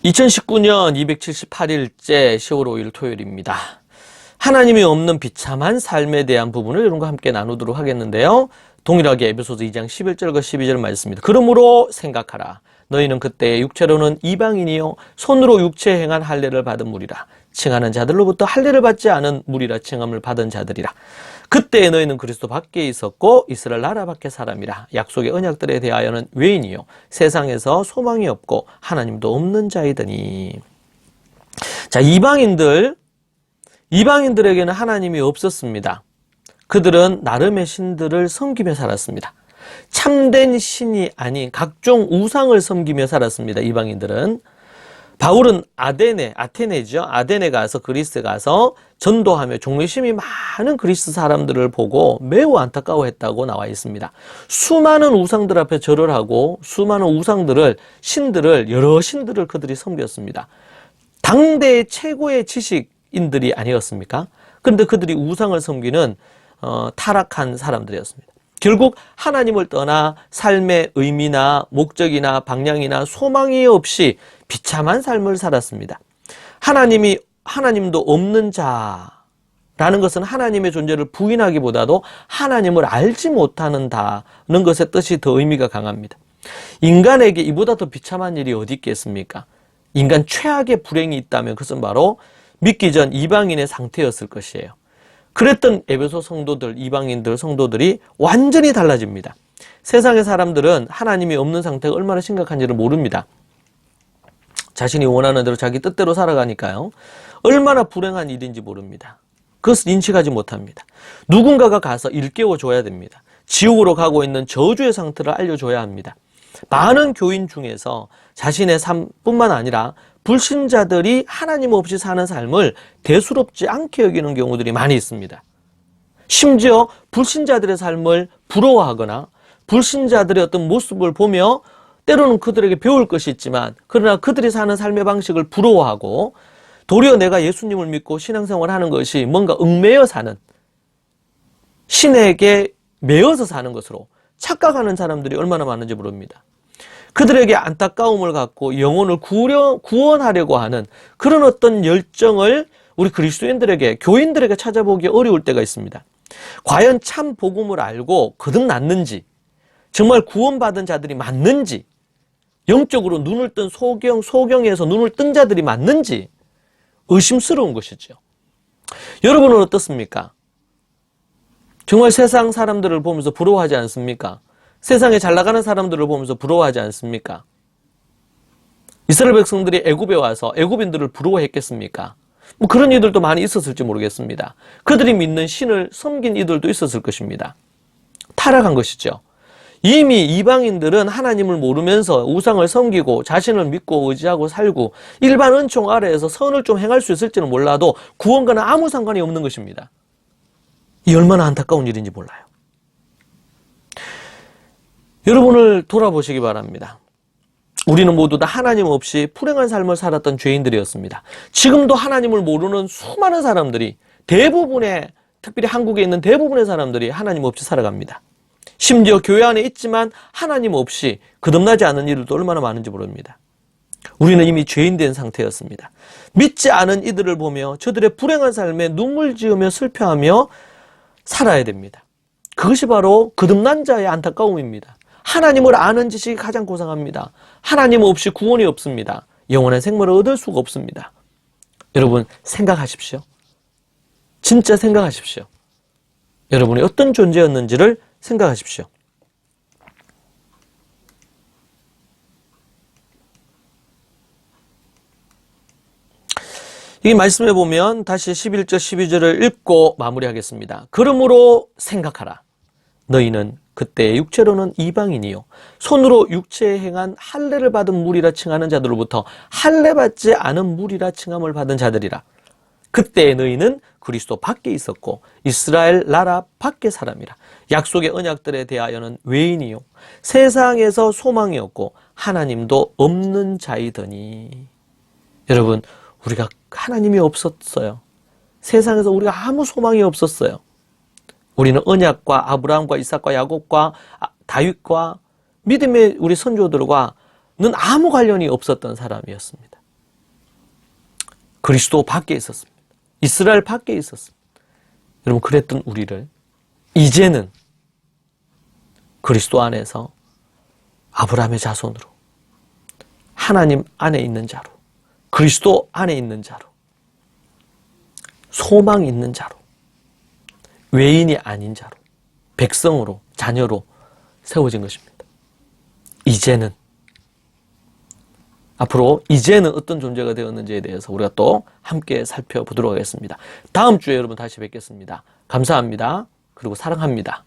2019년 278일째 10월 5일 토요일입니다. 하나님이 없는 비참한 삶에 대한 부분을 여러분과 함께 나누도록 하겠는데요. 동일하게 에베소서 2장 11절과 12절 말씀입니다. 그러므로 생각하라. 너희는 그때 육체로는 이방인이요 손으로 육체에 행한 할례를 받은 무리라. 칭하는 자들로부터 할례를 받지 않은 무리라 칭함을 받은 자들이라. 그때 너희는 그리스도 밖에 있었고 이스라엘 나라 밖의 사람이라. 약속의 언약들에 대하여는 외인이요 세상에서 소망이 없고 하나님도 없는 자이더니. 자, 이방인들에게는 하나님이 없었습니다. 그들은 나름의 신들을 섬기며 살았습니다. 참된 신이 아닌 각종 우상을 섬기며 살았습니다. 이방인들은. 바울은 아테네에 가서 그리스에 가서 전도하며 종례심이 많은 그리스 사람들을 보고 매우 안타까워했다고 나와 있습니다. 수많은 우상들 앞에 절을 하고 수많은 여러 신들을 그들이 섬겼습니다. 당대의 최고의 지식인들이 아니었습니까? 그런데 그들이 우상을 섬기는 타락한 사람들이었습니다. 결국 하나님을 떠나 삶의 의미나 목적이나 방향이나 소망이 없이 비참한 삶을 살았습니다. 하나님도 없는 자라는 것은 하나님의 존재를 부인하기보다도 하나님을 알지 못하는다는 것의 뜻이 더 의미가 강합니다. 인간에게 이보다 더 비참한 일이 어디 있겠습니까? 인간 최악의 불행이 있다면 그것은 바로 믿기 전 이방인의 상태였을 것이에요. 그랬던 에베소 성도들, 이방인들, 성도들이 완전히 달라집니다. 세상의 사람들은 하나님이 없는 상태가 얼마나 심각한지를 모릅니다. 자신이 원하는 대로 자기 뜻대로 살아가니까요. 얼마나 불행한 일인지 모릅니다. 그것을 인식하지 못합니다. 누군가가 가서 일깨워줘야 됩니다. 지옥으로 가고 있는 저주의 상태를 알려줘야 합니다. 많은 교인 중에서 자신의 삶뿐만 아니라 불신자들이 하나님 없이 사는 삶을 대수롭지 않게 여기는 경우들이 많이 있습니다. 심지어 불신자들의 삶을 부러워하거나 불신자들의 어떤 모습을 보며 때로는 그들에게 배울 것이 있지만 그러나 그들이 사는 삶의 방식을 부러워하고 도리어 내가 예수님을 믿고 신앙생활을 하는 것이 뭔가 얽매여 사는, 신에게 매여서 사는 것으로 착각하는 사람들이 얼마나 많은지 모릅니다. 그들에게 안타까움을 갖고 영혼을 구원하려고 하는 그런 어떤 열정을 우리 그리스도인들에게, 교인들에게 찾아보기 어려울 때가 있습니다. 과연 참 복음을 알고 거듭났는지, 정말 구원받은 자들이 맞는지, 영적으로 눈을 뜬 소경에서 눈을 뜬 자들이 맞는지 의심스러운 것이죠. 여러분은 어떻습니까? 정말 세상 사람들을 보면서 부러워하지 않습니까? 세상에 잘 나가는 사람들을 보면서 부러워하지 않습니까? 이스라엘 백성들이 애굽에 와서 애굽인들을 부러워했겠습니까? 그런 이들도 많이 있었을지 모르겠습니다. 그들이 믿는 신을 섬긴 이들도 있었을 것입니다. 타락한 것이죠. 이미 이방인들은 하나님을 모르면서 우상을 섬기고 자신을 믿고 의지하고 살고 일반 은총 아래에서 선을 좀 행할 수 있을지는 몰라도 구원과는 아무 상관이 없는 것입니다. 이 얼마나 안타까운 일인지 몰라요. 여러분을 돌아보시기 바랍니다. 우리는 모두 다 하나님 없이 불행한 삶을 살았던 죄인들이었습니다. 지금도 하나님을 모르는 수많은 사람들이 특별히 한국에 있는 대부분의 사람들이 하나님 없이 살아갑니다. 심지어 교회 안에 있지만 하나님 없이 거듭나지 않은 이들도 얼마나 많은지 모릅니다. 우리는 이미 죄인 된 상태였습니다. 믿지 않은 이들을 보며 저들의 불행한 삶에 눈물 지으며 슬퍼하며 살아야 됩니다. 그것이 바로 거듭난 자의 안타까움입니다. 하나님을 아는 지식이 가장 고상합니다. 하나님 없이 구원이 없습니다. 영원한 생명을 얻을 수가 없습니다. 여러분 생각하십시오. 진짜 생각하십시오. 여러분이 어떤 존재였는지를 생각하십시오. 이 말씀에 보면 다시 11절 12절을 읽고 마무리하겠습니다. 그러므로 생각하라. 너희는 그때 육체로는 이방인이요 손으로 육체에 행한 할례를 받은 무리라 칭하는 자들로부터 할례 받지 않은 무리라 칭함을 받은 자들이라. 그때 너희는 그리스도 밖에 있었고 이스라엘 나라 밖의 사람이라. 약속의 언약들에 대하여는 외인이요 세상에서 소망이 없고 하나님도 없는 자이더니. 여러분, 우리가 하나님이 없었어요. 세상에서 우리가 아무 소망이 없었어요. 우리는 언약과 아브라함과 이삭과 야곱과 다윗과 믿음의 우리 선조들과는 아무 관련이 없었던 사람이었습니다. 그리스도 밖에 있었습니다. 이스라엘 밖에 있었습니다. 여러분, 그랬던 우리를 이제는 그리스도 안에서 아브라함의 자손으로, 하나님 안에 있는 자로, 그리스도 안에 있는 자로, 소망이 있는 자로, 외인이 아닌 자로, 백성으로, 자녀로 세워진 것입니다. 이제는, 앞으로 이제는 어떤 존재가 되었는지에 대해서 우리가 또 함께 살펴보도록 하겠습니다. 다음 주에 여러분 다시 뵙겠습니다. 감사합니다. 그리고 사랑합니다.